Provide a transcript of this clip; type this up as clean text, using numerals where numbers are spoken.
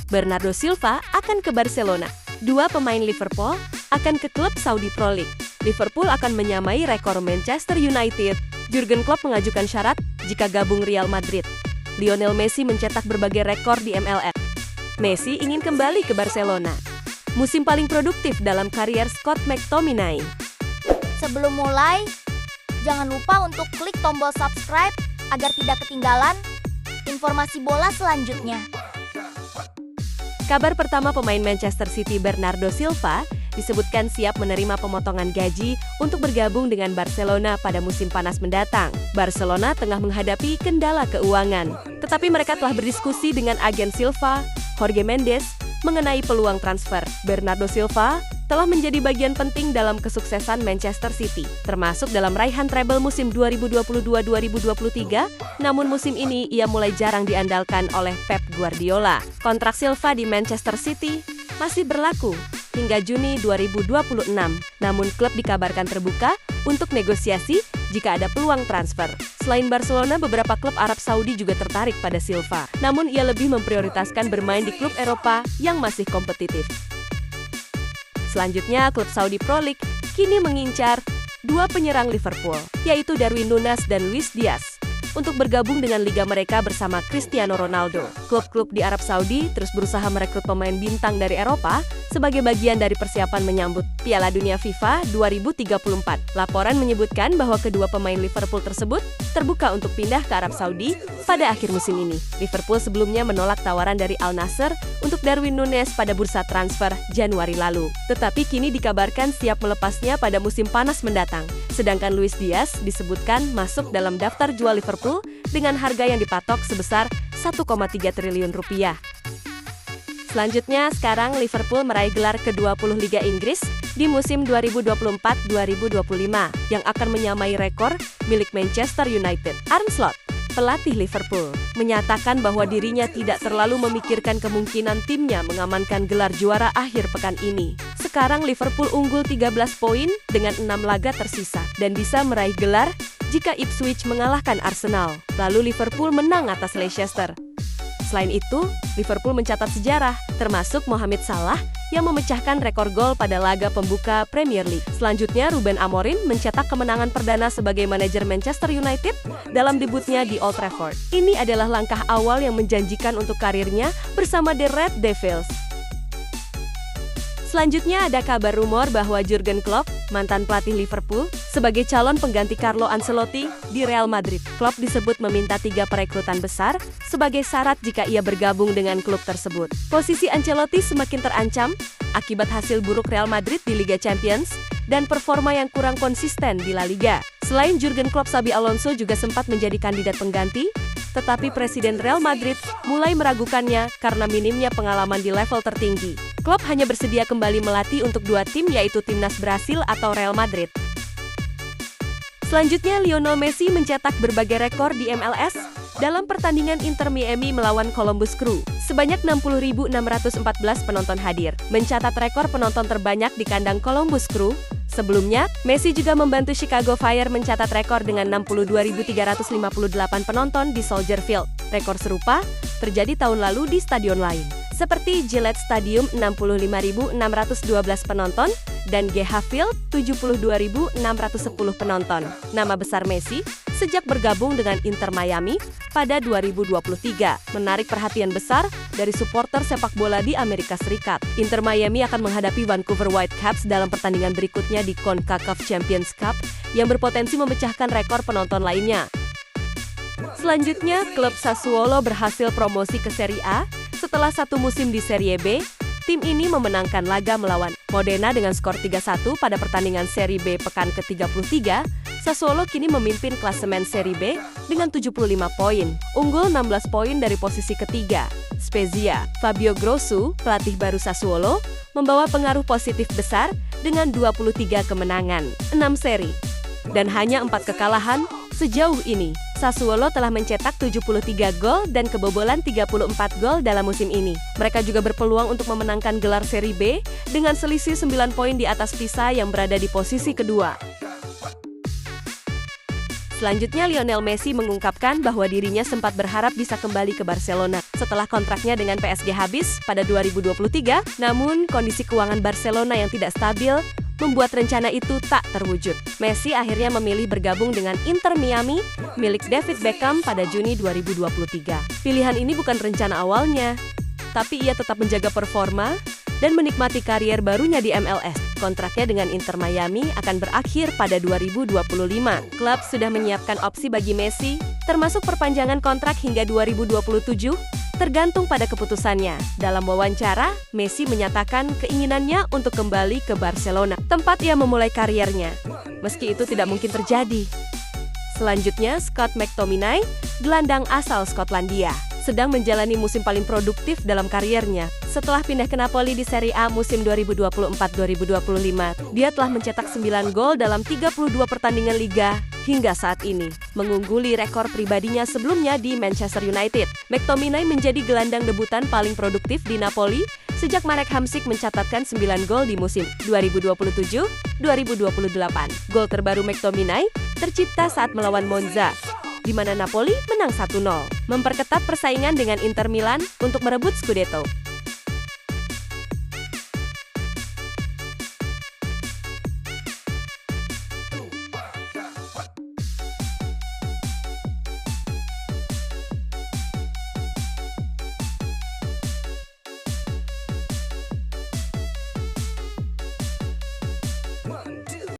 Bernardo Silva akan ke Barcelona. Dua pemain Liverpool akan ke klub Saudi Pro League. Liverpool akan menyamai rekor Manchester United. Jurgen Klopp mengajukan syarat jika gabung Real Madrid. Lionel Messi mencetak berbagai rekor di MLS. Messi ingin kembali ke Barcelona. Musim paling produktif dalam karier Scott McTominay. Sebelum mulai, jangan lupa untuk klik tombol subscribe agar tidak ketinggalan informasi bola selanjutnya. Kabar pertama pemain Manchester City Bernardo Silva disebutkan siap menerima pemotongan gaji untuk bergabung dengan Barcelona pada musim panas mendatang. Barcelona tengah menghadapi kendala keuangan, tetapi mereka telah berdiskusi dengan agen Silva, Jorge Mendes, mengenai peluang transfer. Bernardo Silva telah menjadi bagian penting dalam kesuksesan Manchester City, termasuk dalam raihan treble musim 2022-2023, namun musim ini ia mulai jarang diandalkan oleh Pep Guardiola. Kontrak Silva di Manchester City masih berlaku hingga Juni 2026, namun klub dikabarkan terbuka untuk negosiasi jika ada peluang transfer. Selain Barcelona, beberapa klub Arab Saudi juga tertarik pada Silva, namun ia lebih memprioritaskan bermain di klub Eropa yang masih kompetitif. Selanjutnya, klub Saudi Pro League kini mengincar dua penyerang Liverpool, yaitu Darwin Núñez dan Luis Diaz, untuk bergabung dengan liga mereka bersama Cristiano Ronaldo. Klub-klub di Arab Saudi terus berusaha merekrut pemain bintang dari Eropa sebagai bagian dari persiapan menyambut Piala Dunia FIFA 2034. Laporan menyebutkan bahwa kedua pemain Liverpool tersebut terbuka untuk pindah ke Arab Saudi pada akhir musim ini. Liverpool sebelumnya menolak tawaran dari Al Nassr untuk Darwin Núñez pada bursa transfer Januari lalu, tetapi kini dikabarkan siap melepasnya pada musim panas mendatang. Sedangkan Luis Diaz disebutkan masuk dalam daftar jual Liverpool dengan harga yang dipatok sebesar 1,3 triliun rupiah. Selanjutnya, sekarang Liverpool meraih gelar ke-20 Liga Inggris di musim 2024-2025 yang akan menyamai rekor milik Manchester United. Arne Slot, pelatih Liverpool, menyatakan bahwa dirinya tidak terlalu memikirkan kemungkinan timnya mengamankan gelar juara akhir pekan ini. Sekarang Liverpool unggul 13 poin dengan 6 laga tersisa dan bisa meraih gelar jika Ipswich mengalahkan Arsenal. Lalu Liverpool menang atas Leicester. Selain itu, Liverpool mencatat sejarah, termasuk Mohamed Salah yang memecahkan rekor gol pada laga pembuka Premier League. Selanjutnya, Ruben Amorim mencetak kemenangan perdana sebagai manajer Manchester United dalam debutnya di Old Trafford. Ini adalah langkah awal yang menjanjikan untuk karirnya bersama The Red Devils. Selanjutnya ada kabar rumor bahwa Jurgen Klopp, mantan pelatih Liverpool, sebagai calon pengganti Carlo Ancelotti di Real Madrid. Klopp disebut meminta 3 perekrutan besar sebagai syarat jika ia bergabung dengan klub tersebut. Posisi Ancelotti semakin terancam akibat hasil buruk Real Madrid di Liga Champions dan performa yang kurang konsisten di La Liga. Selain Jurgen Klopp, Xabi Alonso juga sempat menjadi kandidat pengganti, tetapi Presiden Real Madrid mulai meragukannya karena minimnya pengalaman di level tertinggi. Klopp hanya bersedia kembali melatih untuk 2 tim, yaitu Timnas Brasil atau Real Madrid. Selanjutnya, Lionel Messi mencetak berbagai rekor di MLS dalam pertandingan Inter Miami melawan Columbus Crew. Sebanyak 60.614 penonton hadir, mencatat rekor penonton terbanyak di kandang Columbus Crew. Sebelumnya, Messi juga membantu Chicago Fire mencatat rekor dengan 62.358 penonton di Soldier Field. Rekor serupa terjadi tahun lalu di stadion lain, seperti Gillette Stadium 65.612 penonton dan GH Field 72.610 penonton. Nama besar Messi sejak bergabung dengan Inter Miami pada 2023 menarik perhatian besar dari supporter sepak bola di Amerika Serikat. Inter Miami akan menghadapi Vancouver Whitecaps dalam pertandingan berikutnya di CONCACAF Champions Cup yang berpotensi memecahkan rekor penonton lainnya. Selanjutnya, klub Sassuolo berhasil promosi ke Serie A setelah 1 musim di Serie B. Tim ini memenangkan laga melawan Modena dengan skor 3-1 pada pertandingan Serie B pekan ke-33. Sassuolo kini memimpin klasemen Serie B dengan 75 poin, unggul 16 poin dari posisi ketiga. Spezia, Fabio Grosso, pelatih baru Sassuolo, membawa pengaruh positif besar dengan 23 kemenangan, 6 seri, dan hanya 4 kekalahan sejauh ini. Sassuolo telah mencetak 73 gol dan kebobolan 34 gol dalam musim ini. Mereka juga berpeluang untuk memenangkan gelar Serie B dengan selisih 9 poin di atas Pisa yang berada di posisi kedua. Selanjutnya, Lionel Messi mengungkapkan bahwa dirinya sempat berharap bisa kembali ke Barcelona setelah kontraknya dengan PSG habis pada 2023, namun kondisi keuangan Barcelona yang tidak stabil membuat rencana itu tak terwujud. Messi akhirnya memilih bergabung dengan Inter Miami milik David Beckham pada Juni 2023. Pilihan ini bukan rencana awalnya, tapi ia tetap menjaga performa dan menikmati karier barunya di MLS. Kontraknya dengan Inter Miami akan berakhir pada 2025. Klub sudah menyiapkan opsi bagi Messi, termasuk perpanjangan kontrak hingga 2027, tergantung pada keputusannya. Dalam wawancara, Messi menyatakan keinginannya untuk kembali ke Barcelona, tempat ia memulai kariernya, meski itu tidak mungkin terjadi. Selanjutnya, Scott McTominay, gelandang asal Skotlandia, sedang menjalani musim paling produktif dalam kariernya. Setelah pindah ke Napoli di Serie A musim 2024-2025, dia telah mencetak 9 gol dalam 32 pertandingan liga hingga saat ini, mengungguli rekor pribadinya sebelumnya di Manchester United. McTominay menjadi gelandang debutan paling produktif di Napoli sejak Marek Hamsik mencatatkan 9 gol di musim 2027-2028. Gol terbaru McTominay tercipta saat melawan Monza, di mana Napoli menang 1-0, memperketat persaingan dengan Inter Milan untuk merebut Scudetto.